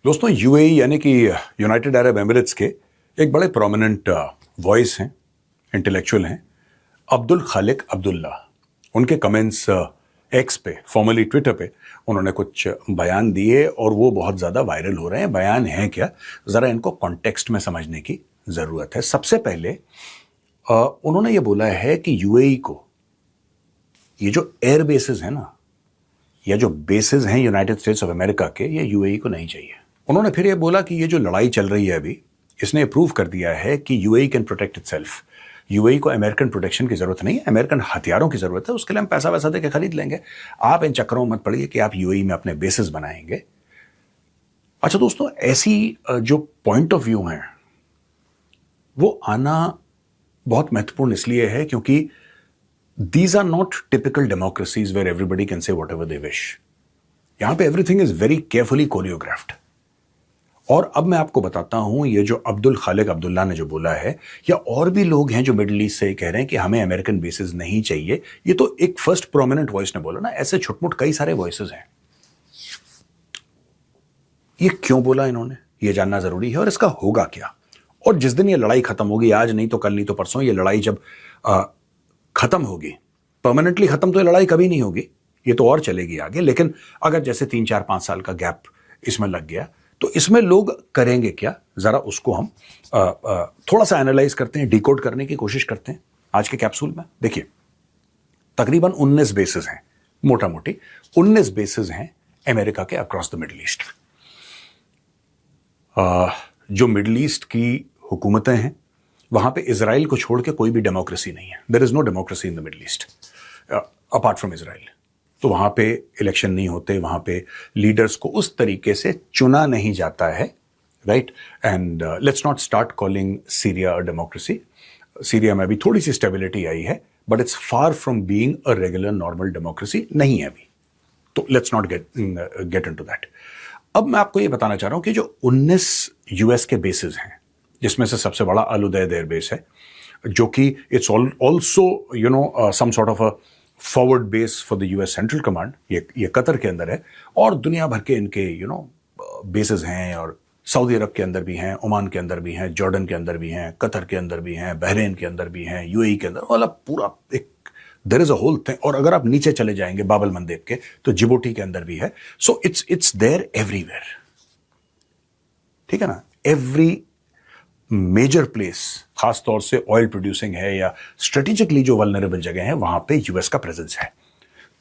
दोस्तों यूएई यानी कि यूनाइटेड अरब एमिरेट्स के एक बड़े प्रोमिनेंट वॉइस हैं, इंटेलेक्चुअल हैं, अब्दुल खालिक अब्दुल्ला। उनके कमेंट्स एक्स पे, फॉर्मली ट्विटर पे, उन्होंने कुछ बयान दिए और वो बहुत ज़्यादा वायरल हो रहे हैं। बयान है क्या, ज़रा इनको कॉन्टेक्स्ट में समझने की ज़रूरत है। सबसे पहले उन्होंने ये बोला है कि यूएई को ये जो एयर बेसिस है ना, या जो बेसिस हैं यूनाइटेड स्टेट्स ऑफ अमेरिका के, ये यूएई को नहीं चाहिए। उन्होंने फिर ये बोला कि ये जो लड़ाई चल रही है अभी, इसने प्रूव कर दिया है कि UAE can protect itself. UAE को अमेरिकन प्रोटेक्शन की जरूरत नहीं है, अमेरिकन हथियारों की जरूरत है। उसके लिए हम पैसा वैसा देकर खरीद लेंगे। आप इन चक्करों में मत पड़िए कि आप यूएई में अपने बेसिस बनाएंगे। अच्छा दोस्तों, ऐसी जो पॉइंट ऑफ व्यू है वो आना बहुत महत्वपूर्ण इसलिए है क्योंकि these are not typical democracies where everybody can say whatever they wish. यहां पे everything is very carefully choreographed. और अब मैं आपको बताता हूं, ये जो अब्दुल खालिक अब्दुल्ला ने जो बोला है, या और भी लोग हैं जो मिडिल ईस्ट से कह रहे हैं कि हमें अमेरिकन बेसिस नहीं चाहिए, ये तो एक फर्स्ट प्रोमिनेंट वॉइस ने बोला ना। ऐसे छुटमुट कई सारे वॉइसेस हैं। ये क्यों बोला इन्होंने, ये जानना जरूरी है, और इसका होगा क्या। और जिस दिन ये लड़ाई खत्म होगी, आज नहीं तो कल नहीं तो परसों, ये लड़ाई जब खत्म होगी, परमानेंटली खत्म तो ये लड़ाई कभी नहीं होगी, ये तो और चलेगी आगे। लेकिन अगर जैसे 3-4-5 साल का गैप इसमें लग गया तो इसमें लोग करेंगे क्या, जरा उसको हम थोड़ा सा एनालाइज करते हैं, डिकोड करने की कोशिश करते हैं आज के कैप्सूल में। देखिए, तकरीबन 19 बेसिस हैं, मोटा मोटी 19 बेसिस हैं अमेरिका के अक्रॉस द मिडिल ईस्ट। जो मिडिल ईस्ट की हुकूमतें हैं वहां पे इजराइल को छोड़ के कोई भी डेमोक्रेसी नहीं है। There is no democracy in the Middle East apart from Israel. तो वहां पे इलेक्शन नहीं होते, वहां पे लीडर्स को उस तरीके से चुना नहीं जाता है, right. And let's not start calling Syria a democracy. Syria में अभी थोड़ी सी स्टेबिलिटी आई है, but it's far from being a regular normal democracy, नहीं है अभी। तो let's not get into that. अब मैं आपको ये बताना चाह रहा हूं कि जो 19 यूएस के बेसिस हैं, जिसमें से सबसे बड़ा अल उदैद एयरबेस है, जो कि it's also some sort of a forward base for the US Central Command. ये कतर के अंदर है, और दुनिया भर के इनके बेसिस हैं, और सऊदी अरब के अंदर भी हैं, ओमान के अंदर भी हैं, जॉर्डन के अंदर भी हैं, कतर के अंदर भी हैं, बहरेन के अंदर भी हैं, यूएई के अंदर, मतलब पूरा एक there is a whole thing. और अगर आप नीचे चले जाएंगे बाबल मंदेब के, तो जिबूटी के अंदर भी है। सो इट्स देयर एवरीवेयर, ठीक है ना। एवरी मेजर प्लेस, खास तौर से ऑयल प्रोड्यूसिंग है या स्ट्रेटेजिकली जो वल्नरेबल जगह है, वहां पे यूएस का प्रेजेंस है।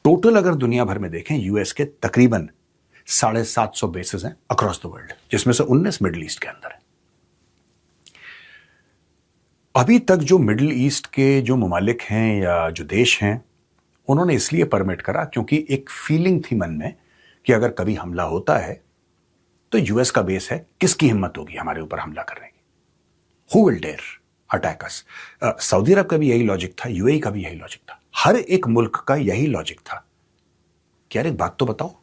टोटल अगर दुनिया भर में देखें, यूएस के तकरीबन 750 बेसिस हैं अक्रॉस द वर्ल्ड, जिसमें से 19 मिडिल ईस्ट के अंदर है। अभी तक जो मिडिल ईस्ट के जो ममालिक हैं या जो देश हैं, उन्होंने इसलिए परमिट करा क्योंकि एक फीलिंग थी मन में कि अगर कभी हमला होता है तो यूएस का बेस है, किसकी हिम्मत होगी हमारे ऊपर हमला करने की। Who will dare attack us? Saudi Arab का भी यही लॉजिक था, यूएई का भी यही लॉजिक था, हर एक मुल्क का यही लॉजिक था कि यार एक बात तो बताओ,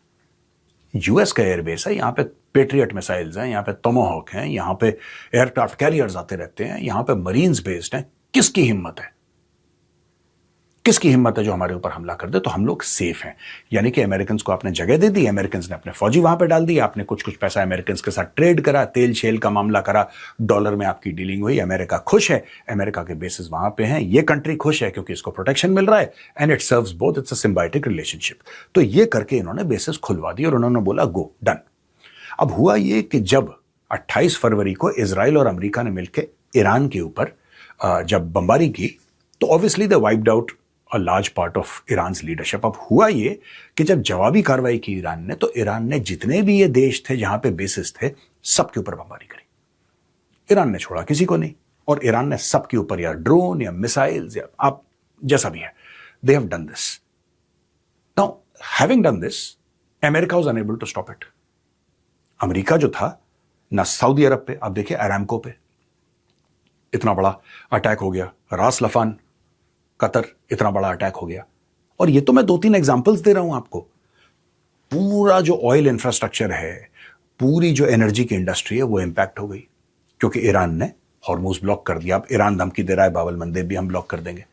यूएस का एयरबेस है, यहां पे पेट्रियट मिसाइल्स हैं, यहां पे टोमाहॉक हैं, यहां पे एयरक्राफ्ट कैरियर्स आते रहते हैं, यहां पे मरीन्स बेस्ड हैं। किसकी हिम्मत है, किसकी हिम्मत है जो हमारे ऊपर हमला कर दे। तो हम लोग सेफ हैं, यानी कि अमेरिकन को आपने जगह दे दी, अमेरिकन ने अपने फौजी वहां पे डाल दिए, आपने कुछ कुछ पैसा अमेरिकन के साथ ट्रेड करा, तेल शेल का मामला करा, डॉलर में आपकी डीलिंग हुई, अमेरिका खुश है, अमेरिका के बेसिस वहां पे हैं, ये कंट्री खुश है क्योंकि इसको प्रोटेक्शन मिल रहा है, and it serves both, it's a symbiotic relationship. तो ये करके इन्होंने बेसिस खुलवा दी और उन्होंने बोला गो डन। अब हुआ ये कि जब 28 फरवरी को इजराइल और अमेरिका ने मिलकर ईरान के ऊपर जब बमबारी की, तो obviously they wiped out a large part of Iran's leadership. अब हुआ ये कि जब जवाबी कार्रवाई की ईरान ने, तो ईरान ने जितने भी ये देश थे जहां पे बेसिस थे, सबके ऊपर बमबारी करी। ईरान ने छोड़ा किसी को नहीं, और ईरान ने सबके ऊपर या ड्रोन या मिसाइल्स या आप जैसा भी है, they have done this. Now having done this, America was unable to stop it. America जो था ना, सऊदी अरब पे, आप देखिए अरामको पे इतना बड़ा अटैक हो गया, रास लफान कतर इतना बड़ा अटैक हो गया। और ये तो मैं 2-3 एग्जांपल्स दे रहा हूं आपको। पूरा जो ऑयल इंफ्रास्ट्रक्चर है, पूरी जो एनर्जी की इंडस्ट्री है, वो इंपैक्ट हो गई क्योंकि ईरान ने हॉर्मुज ब्लॉक कर दिया। अब ईरान धमकी दे रहा है बाबल मंदेब भी हम ब्लॉक कर देंगे।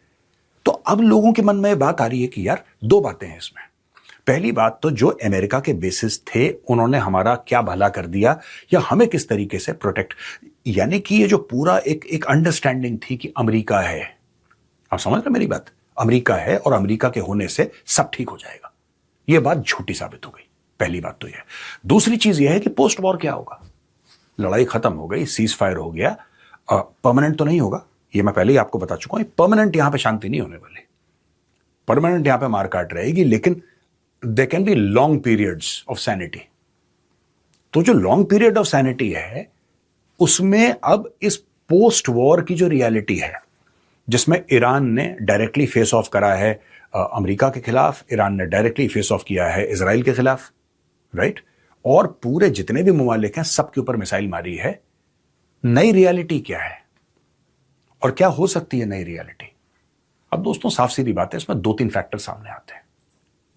तो अब लोगों के मन में बात आ रही है कि यार 2 बातें हैं इसमें। पहली बात तो जो अमेरिका के बेसिस थे उन्होंने हमारा क्या भला कर दिया या हमें किस तरीके से प्रोटेक्ट, यानी कि ये जो पूरा एक अंडरस्टैंडिंग थी कि अमेरिका है, आप समझ रहे मेरी बात, अमेरिका है और अमेरिका के होने से सब ठीक हो जाएगा, ये बात झूठी साबित हो गई। पहली बात तो यह। दूसरी चीज यह है कि पोस्ट वॉर क्या होगा, लड़ाई खत्म हो गई, सीज फायर हो गया, परमानेंट तो नहीं होगा, ये मैं पहले ही आपको बता चुका हूं, परमानेंट यहां पे शांति नहीं होने वाली, परमानेंट यहां पे मारकाट रहेगी, लेकिन they can be long periods of sanity. तो जो लॉन्ग पीरियड ऑफ सैनिटी है उसमें अब इस पोस्ट वॉर की जो रियलिटी है, जिसमें ईरान ने डायरेक्टली फेस ऑफ करा है अमेरिका के खिलाफ, ईरान ने डायरेक्टली फेस ऑफ किया है इजराइल के खिलाफ, राइट, और पूरे जितने भी ममालिक हैं सबके ऊपर मिसाइल मारी है। नई रियलिटी क्या है और क्या हो सकती है नई रियलिटी? अब दोस्तों साफ सीधी बात है, इसमें 2-3 फैक्टर सामने आते हैं,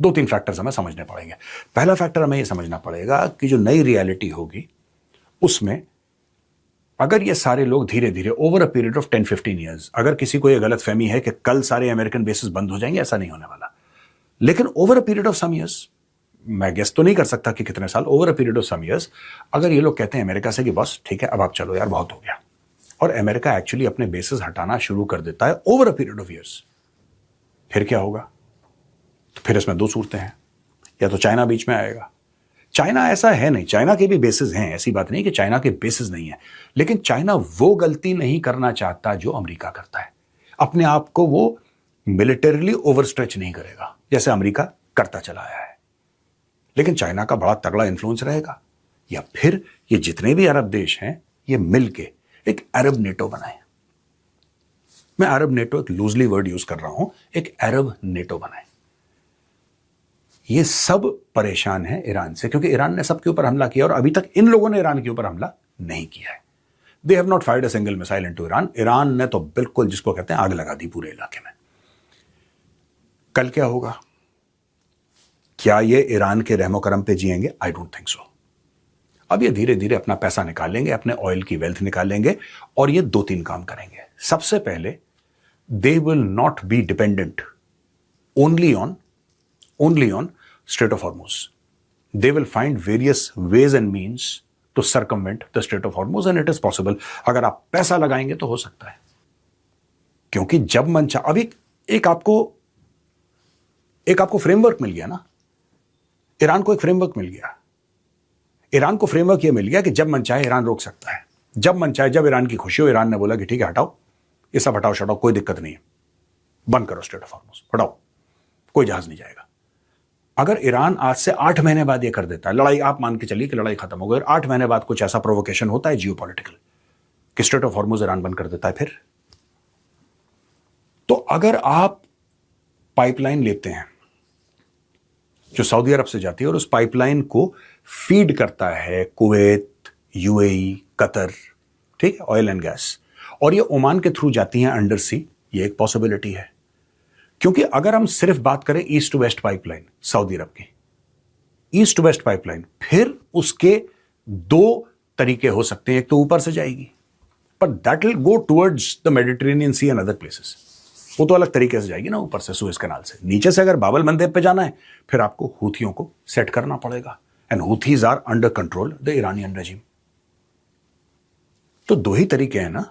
2-3 फैक्टर्स हमें समझने पड़ेंगे। पहला फैक्टर हमें यह समझना पड़ेगा कि जो नई रियलिटी होगी उसमें अगर ये सारे लोग धीरे धीरे over a period of 10-15 years, अगर किसी को यह गलत फहमी है कि कल सारे अमेरिकन बेसिस बंद हो जाएंगे, ऐसा नहीं होने वाला, लेकिन over a period of some years, मैं गेस तो नहीं कर सकता कि कितने साल, over a period of some years, अगर ये लोग कहते हैं अमेरिका से कि बस ठीक है अब आप चलो यार बहुत हो गया, और अमेरिका एक्चुअली अपने बेसिस हटाना शुरू कर देता है over a period of years, फिर क्या होगा? तो फिर इसमें 2 सूरतें हैं, या तो चाइना बीच में आएगा। चाइना ऐसा है नहीं, चाइना के भी बेसिस हैं, ऐसी बात नहीं कि चाइना के बेसिस नहीं है, लेकिन चाइना वो गलती नहीं करना चाहता जो अमेरिका करता है, अपने आप को वो मिलिटरीली ओवरस्ट्रेच नहीं करेगा जैसे अमेरिका करता चला आया है, लेकिन चाइना का बड़ा तगड़ा इन्फ्लुएंस रहेगा। या फिर ये जितने भी अरब देश हैं ये मिलके एक अरब नेटो बनाए, मैं अरब नेटो एक लूजली वर्ड यूज कर रहा हूं, एक अरब नेटो बनाए। ये सब परेशान है ईरान से, क्योंकि ईरान ने सबके ऊपर हमला किया और अभी तक इन लोगों ने ईरान के ऊपर हमला नहीं किया है। They have not fired a single missile into Iran. Iran ने तो बिल्कुल जिसको कहते हैं आग लगा दी पूरे इलाके में। कल क्या होगा? क्या ये ईरान के रहमो करम पे जिएंगे? I don't think so. अब ये धीरे धीरे अपना पैसा निकालेंगे, अपने ऑयल की वेल्थ निकालेंगे, और ये 2-3 काम करेंगे। सबसे पहले, they will not be dependent only on Strait of Hormuz. They will find various ways and means to circumvent the Strait of Hormuz, and it is possible. अगर आप पैसा लगाएंगे तो हो सकता है, क्योंकि जब मन चाहे, अभी एक आपको फ्रेमवर्क मिल गया ना, ईरान को एक फ्रेमवर्क मिल गया। ईरान को फ्रेमवर्क यह मिल गया कि जब मन चाहे ईरान रोक सकता है, जब मन चाहे, जब ईरान की खुशी हो, ईरान ने बोला कि ठीक है हटाओ, ये सब हटाओ शटाओ, कोई दिक्कत नहीं है, बंद करो स्ट्रेट ऑफ हॉर्मुज, हटाओ, कोई जहाज नहीं जाएगा। अगर ईरान आज से 8 महीने बाद ये कर देता है, लड़ाई आप मान के चलिए कि लड़ाई खत्म हो गई, 8 महीने बाद कुछ ऐसा प्रोवोकेशन होता है जियोपॉलिटिकल कि स्ट्रेट ऑफ हॉर्मुज ईरान बंद कर देता है, फिर तो अगर आप पाइपलाइन लेते हैं जो सऊदी अरब से जाती है और उस पाइपलाइन को फीड करता है कुवैत, यूएई, कतर, ठीक है, ऑयल एंड गैस, और ये ओमान के थ्रू जाती हैं अंडर सी, ये एक पॉसिबिलिटी है। क्योंकि अगर हम सिर्फ बात करें east to west pipeline Saudi Arab की, ईस्ट टू वेस्ट पाइपलाइन, फिर उसके 2 तरीके हो सकते हैं। एक तो ऊपर से जाएगी, पर that will go towards the Mediterranean Sea and other places, वो तो अलग तरीके से जाएगी ना, ऊपर से सुएज कैनाल से। नीचे से अगर बाबल मंदेब पे जाना है, फिर आपको हूथियों को सेट करना पड़ेगा, and Houthis are under control the Iranian regime. तो 2 ही तरीके हैं ना,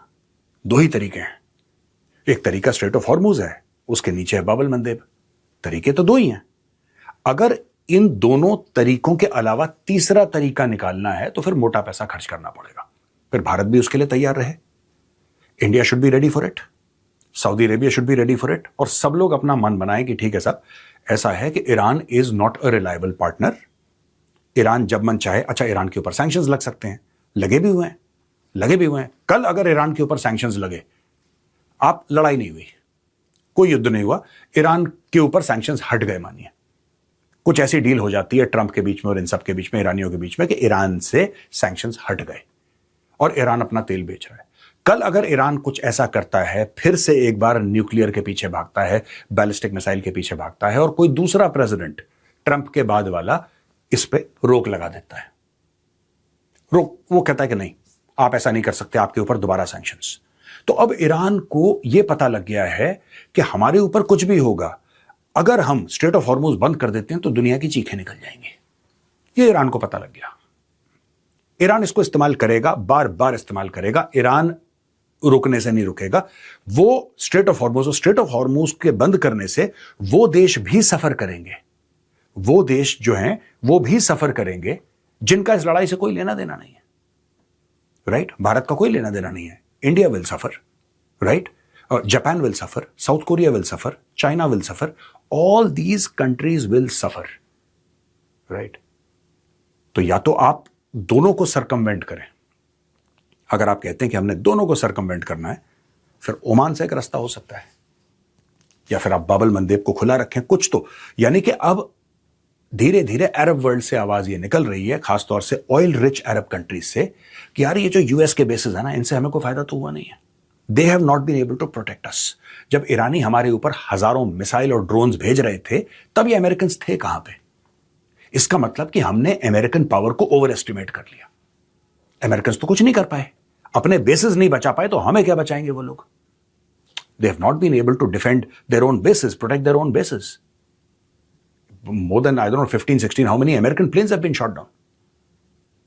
2 ही तरीके हैं। एक तरीका स्ट्रेट ऑफ हॉर्मुज है, उसके नीचे है बाबल मंदेब, तरीके तो 2 ही हैं। अगर इन दोनों तरीकों के अलावा तीसरा तरीका निकालना है तो फिर मोटा पैसा खर्च करना पड़ेगा, फिर भारत भी उसके लिए तैयार रहे। India should be ready for it, Saudi Arabia should be ready for it, और सब लोग अपना मन बनाएं कि ठीक है साहब, ऐसा है कि Iran is not a reliable partner. Iran जब मन चाहे, अच्छा ईरान के ऊपर सैंक्शंस लग सकते हैं, लगे भी हुए हैं। कल अगर ईरान के ऊपर सैंक्शंस लगे, आप लड़ाई नहीं हुई, कोई युद्ध नहीं हुआ, ईरान के ऊपर सैंक्शंस हट गए, मानिए कुछ ऐसी डील हो जाती है ट्रंप के बीच में और इन सब के बीच में, ईरानियों के बीच में, कि ईरान से सैंक्शंस हट गए और ईरान अपना तेल बेच रहा है। कल अगर ईरान कुछ ऐसा करता है, फिर से एक बार न्यूक्लियर के पीछे भागता है, बैलिस्टिक मिसाइल के पीछे भागता है, और कोई दूसरा प्रेसिडेंट ट्रंप के बाद वाला इस पे रोक लगा देता है, वो कहता है कि नहीं आप ऐसा नहीं कर सकते, आपके ऊपर दोबारा सैंक्शंस। तो अब ईरान को यह पता लग गया है कि हमारे ऊपर कुछ भी होगा, अगर हम स्ट्रेट ऑफ हॉर्मुज बंद कर देते हैं तो दुनिया की चीखें निकल जाएंगी। ये ईरान को पता लग गया। ईरान इसको इस्तेमाल करेगा, बार बार इस्तेमाल करेगा। ईरान रुकने से नहीं रुकेगा। वो स्ट्रेट ऑफ हॉर्मुज के बंद करने से वो देश भी सफर करेंगे। वो देश जो हैं वो भी सफर करेंगे जिनका इस लड़ाई से कोई लेना देना नहीं है। राइट? भारत का कोई लेना देना नहीं है। India will suffer, right? Japan will suffer, south Korea will suffer, China will suffer, all these countries will suffer, right? तो या तो आप दोनों को सरकमवेंट करें। अगर आप कहते हैं कि हमने दोनों को सरकमवेंट करना है, फिर ओमान से एक रास्ता हो सकता है, या फिर आप बाबल मंदेब को खुला रखें कुछ तो। यानी कि अब धीरे धीरे अरब वर्ल्ड से आवाज ये निकल रही है, खासतौर से ऑयल रिच अरब कंट्रीज से, कि यार ये जो यूएस के बेसिस है ना, इनसे हमें कोई फायदा तो हुआ नहीं है। They have not been able to protect us. जब ईरानी हमारे ऊपर हजारों मिसाइल और ड्रोन्स भेज रहे थे, तब ये अमेरिकन थे कहां पे? इसका मतलब कि हमने अमेरिकन पावर को ओवर एस्टिमेट कर लिया। अमेरिकन तो कुछ नहीं कर पाए, अपने बेसिस नहीं बचा पाए, तो हमें क्या बचाएंगे वो लोग? They have not been able to defend their own bases, protect their own bases. More than, I don't know, 15, 16, how many American planes have been shot down?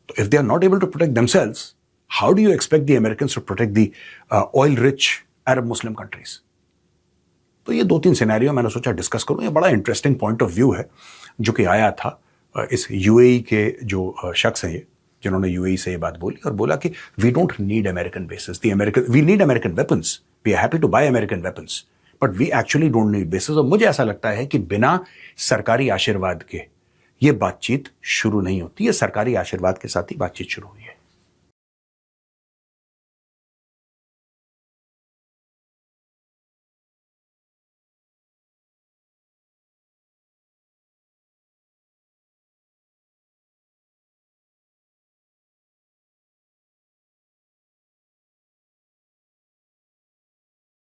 So if they are not able to protect themselves, how do you expect the Americans to protect the oil-rich Arab Muslim countries? तो ये 2-3 scenario मैंने सोचा discuss करूं। ये बड़ा interesting point of view है जो कि आया था इस यूएई के जो शख्स हैं, ये जिन्होंने यूएई से ये बात बोली और बोला कि we don't need American bases, we need American weapons, we are happy to buy American weapons, but we actually don't need bases. और मुझे ऐसा लगता है कि बिना सरकारी आशीर्वाद के ये बातचीत शुरू नहीं होती है। सरकारी आशीर्वाद के साथ ही बातचीत शुरू हुई है।